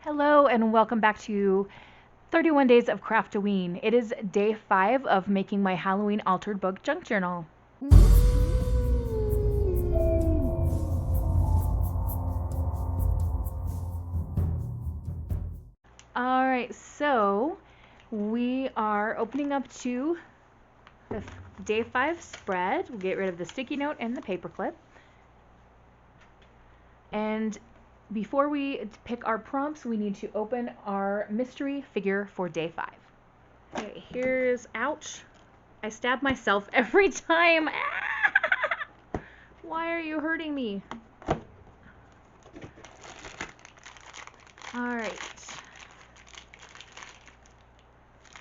Hello and welcome back to 31 Days of Craftoween. It is day 5 of making my Halloween altered book junk journal. Alright, so we are opening up to the day 5 spread. We'll get rid of the sticky note and the paperclip. And before we pick our prompts, we need to open our mystery figure for day 5. Okay, here's, ouch, I stab myself every time. Why are you hurting me? Alright.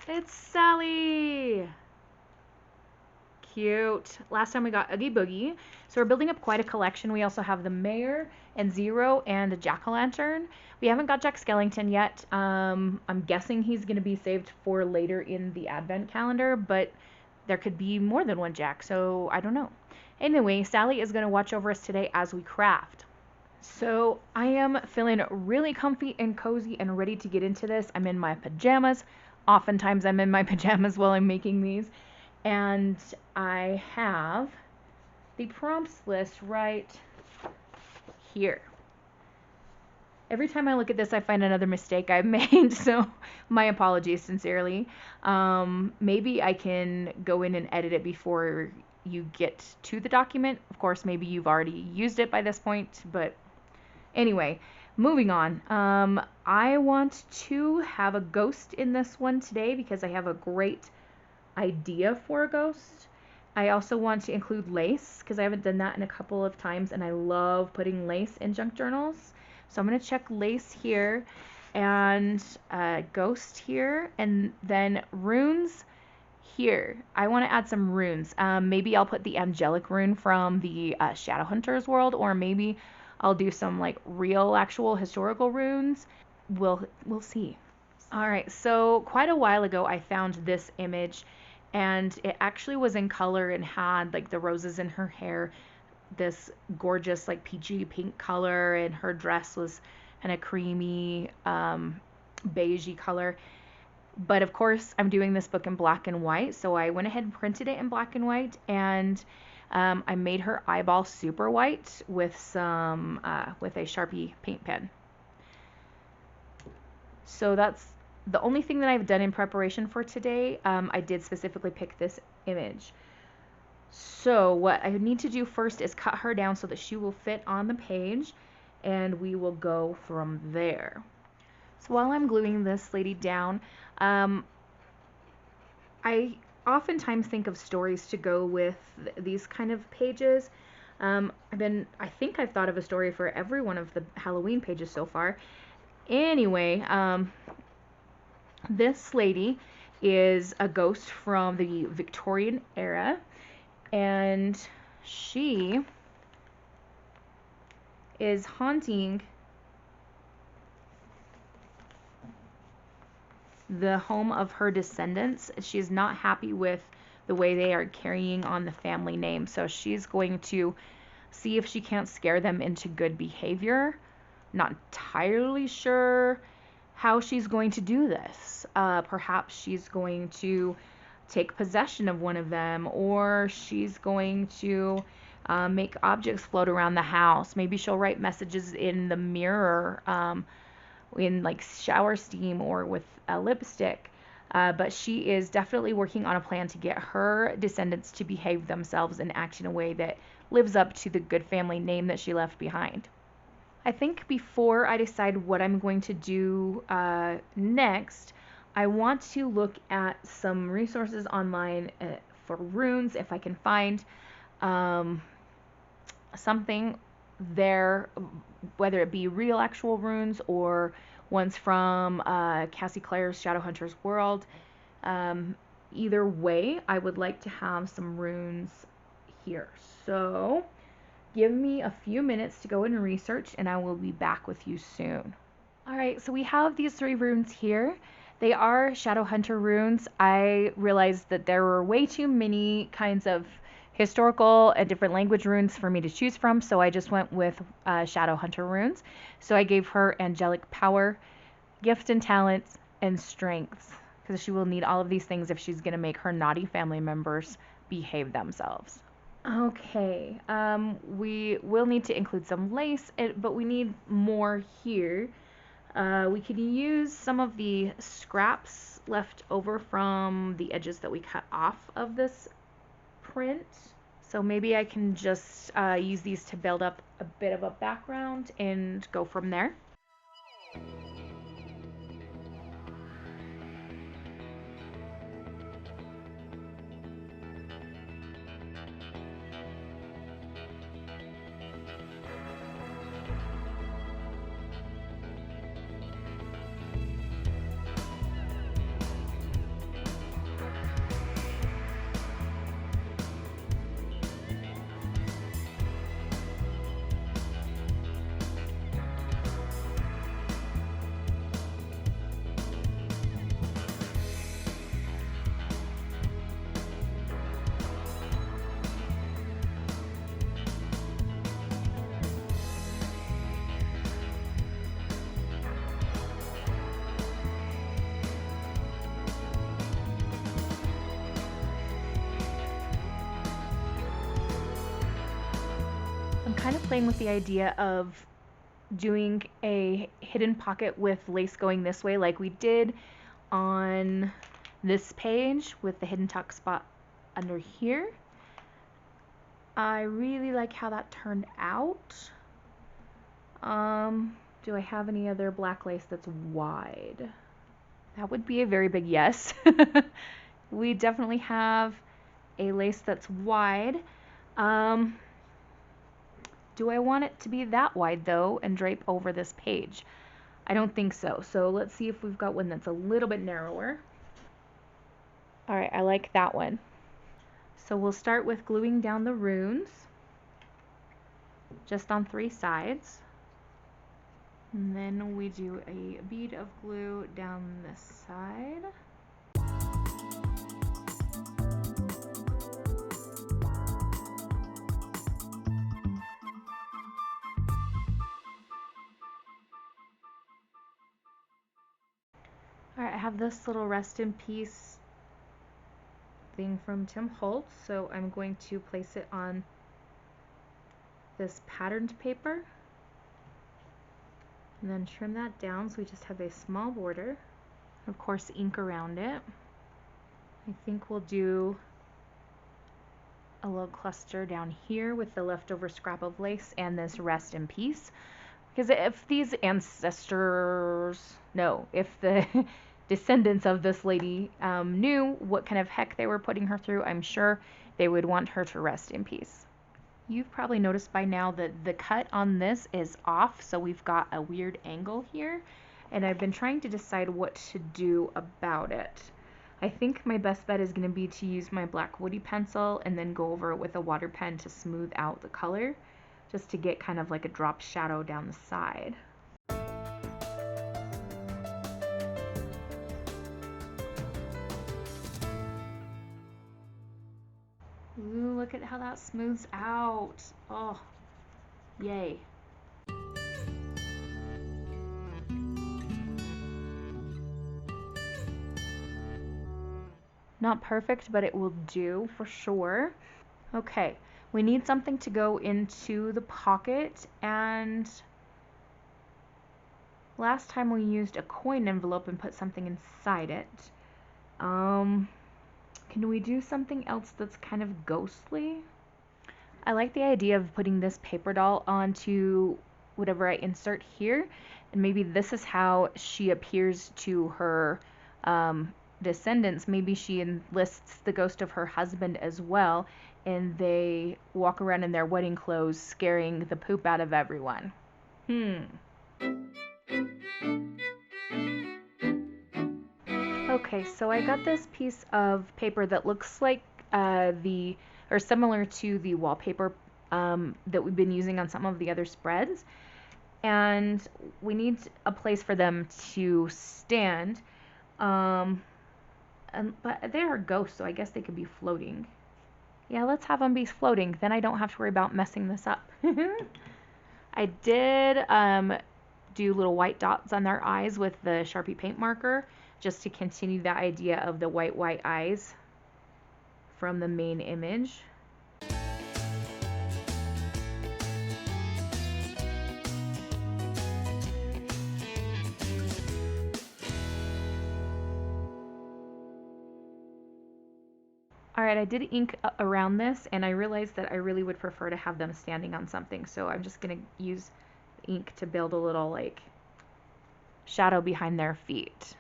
It's Sally! Cute. Last time we got Oogie Boogie. So we're building up quite a collection. We also have the Mayor and Zero and a Jack-o'-lantern. We haven't got Jack Skellington yet. I'm guessing he's going to be saved for later in the Advent calendar, but there could be more than one Jack, so I don't know. Anyway, Sally is going to watch over us today as we craft. So I am feeling really comfy and cozy and ready to get into this. I'm in my pajamas. Oftentimes I'm in my pajamas while I'm making these. And I have the prompts list right here. Every time I look at this, I find another mistake I've made, so my apologies sincerely. Maybe I can go in and edit it before you get to the document. Of course, maybe you've already used it by this point, but anyway, moving on. I want to have a ghost in this one today because I have a great idea for a ghost. I also want to include lace because I haven't done that in a couple of times and I love putting lace in junk journals. So I'm going to check lace here and ghost here and then runes here. I want to add some runes. Maybe I'll put the angelic rune from the Shadowhunters world, or maybe I'll do some like real actual historical runes. We'll see. Alright, so quite a while ago I found this image and it actually was in color and had like the roses in her hair, this gorgeous like peachy pink color, and her dress was in a creamy beigey color. But of course I'm doing this book in black and white, so I went ahead and printed it in black and white, and I made her eyeball super white with some with a Sharpie paint pen. So that's the only thing that I've done in preparation for today. I did specifically pick this image. So what I need to do first is cut her down so that she will fit on the page, and we will go from there. So while I'm gluing this lady down, I oftentimes think of stories to go with these kind of pages. I think I've thought of a story for every one of the Halloween pages so far. Anyway, this lady is a ghost from the Victorian era, and she is haunting the home of her descendants. She's not happy with the way they are carrying on the family name, so she's going to see if she can't scare them into good behavior. Not entirely sure how she's going to do this. Perhaps she's going to take possession of one of them, or she's going to make objects float around the house. Maybe she'll write messages in the mirror, in like shower steam or with a lipstick. But she is definitely working on a plan to get her descendants to behave themselves and act in a way that lives up to the good family name that she left behind. I think before I decide what I'm going to do next, I want to look at some resources online for runes, if I can find something there, whether it be real actual runes or ones from Cassie Clare's Shadowhunters world. Either way, I would like to have some runes here. So give me a few minutes to go and research, and I will be back with you soon. Alright, so we have these 3 runes here. They are Shadowhunter runes. I realized that there were way too many kinds of historical and different language runes for me to choose from, so I just went with Shadowhunter runes. So I gave her Angelic Power, Gift and talents and strengths, because she will need all of these things if she's going to make her naughty family members behave themselves. Okay, we will need to include some lace, but we need more here. We could use some of the scraps left over from the edges that we cut off of this print. So maybe I can just use these to build up a bit of a background and go from there. I'm kind of playing with the idea of doing a hidden pocket with lace going this way like we did on this page with the hidden tuck spot under here. I really like how that turned out. Do I have any other black lace that's wide? That would be a very big yes. We definitely have a lace that's wide. Do I want it to be that wide though and drape over this page? I don't think so. So let's see if we've got one that's a little bit narrower. All right, I like that one. So we'll start with gluing down the runes just on 3 sides. And then we do a bead of glue down this side. Alright, I have this little rest in peace thing from Tim Holtz, so I'm going to place it on this patterned paper and then trim that down so we just have a small border. Of course, ink around it. I think we'll do a little cluster down here with the leftover scrap of lace and this rest in peace. Because if these if the descendants of this lady knew what kind of heck they were putting her through, I'm sure they would want her to rest in peace. You've probably noticed by now that the cut on this is off, so we've got a weird angle here, and I've been trying to decide what to do about it. I think my best bet is going to be to use my black woody pencil and then go over it with a water pen to smooth out the color, just to get kind of like a drop shadow down the side. Ooh, look at how that smooths out. Oh, yay. Not perfect, but it will do for sure. Okay, we need something to go into the pocket, and last time we used a coin envelope and put something inside it. Can we do something else that's kind of ghostly? I like the idea of putting this paper doll onto whatever I insert here, and maybe this is how she appears to her descendants. Maybe she enlists the ghost of her husband as well, and they walk around in their wedding clothes scaring the poop out of everyone. Okay, so I got this piece of paper that looks like similar to the wallpaper that we've been using on some of the other spreads, and we need a place for them to stand. But they are ghosts, so I guess they could be floating. Yeah, let's have them be floating. Then I don't have to worry about messing this up. I did do little white dots on their eyes with the Sharpie paint marker, just to continue the idea of the white eyes from the main image. Alright, I did ink around this, and I realized that I really would prefer to have them standing on something, so I'm just going to use ink to build a little, like, shadow behind their feet.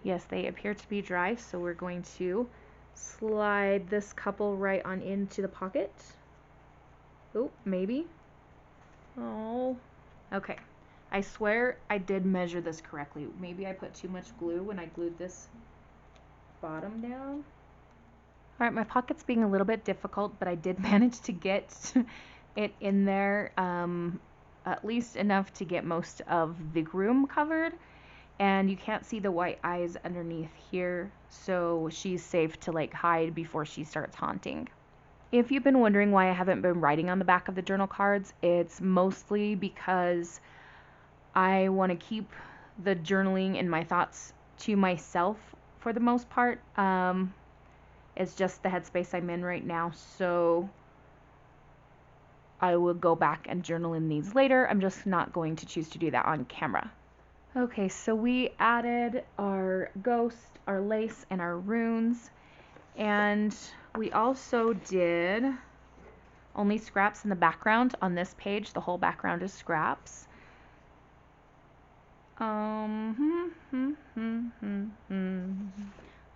Yes, they appear to be dry, so we're going to slide this couple right on into the pocket. Oh, maybe. Oh, okay. I swear I did measure this correctly. Maybe I put too much glue when I glued this bottom down. Alright, my pocket's being a little bit difficult, but I did manage to get it in there, at least enough to get most of the groom covered. And you can't see the white eyes underneath here, so she's safe to like hide before she starts haunting. If you've been wondering why I haven't been writing on the back of the journal cards, it's mostly because I want to keep the journaling and my thoughts to myself for the most part. It's just the headspace I'm in right now, so I will go back and journal in these later. I'm just not going to choose to do that on camera. Okay, so we added our ghost, our lace, and our runes, and we also did only scraps in the background on this page. The whole background is scraps.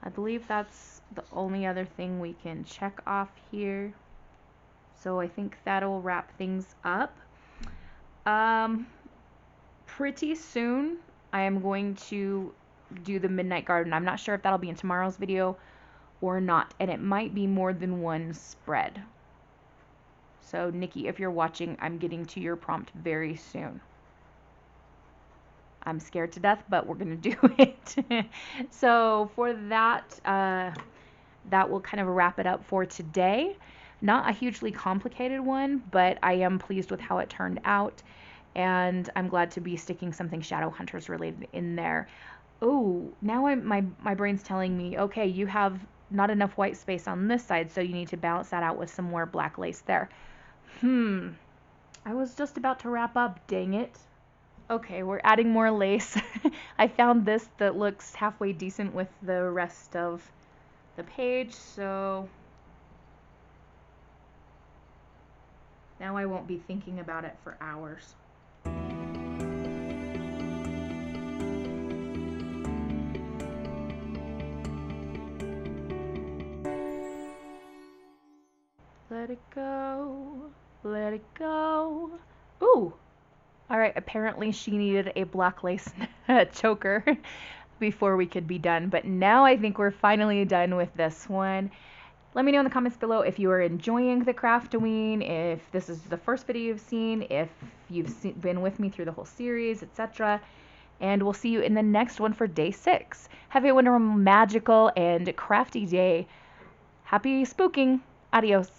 I believe that's the only other thing we can check off here. So I think that'll wrap things up. Pretty soon I am going to do the Midnight Garden. I'm not sure if that'll be in tomorrow's video or not, and it might be more than one spread. So Nikki, if you're watching, I'm getting to your prompt very soon. I'm scared to death, but we're gonna do it. So for that, that will kind of wrap it up for today. Not a hugely complicated one, but I am pleased with how it turned out, and I'm glad to be sticking something Shadowhunters related in there. Oh, now my brain's telling me, okay, you have not enough white space on this side, so you need to balance that out with some more black lace there. I was just about to wrap up, dang it. Okay, we're adding more lace. I found this that looks halfway decent with the rest of the page, so now I won't be thinking about it for hours. Let it go, let it go. Ooh! Alright, apparently she needed a black lace choker before we could be done, but now I think we're finally done with this one. Let me know in the comments below if you are enjoying the Craftoween, if this is the first video you've seen, if you've been with me through the whole series, etc. And we'll see you in the next one for day 6. Have a wonderful, magical, and crafty day. Happy spooking. Adios.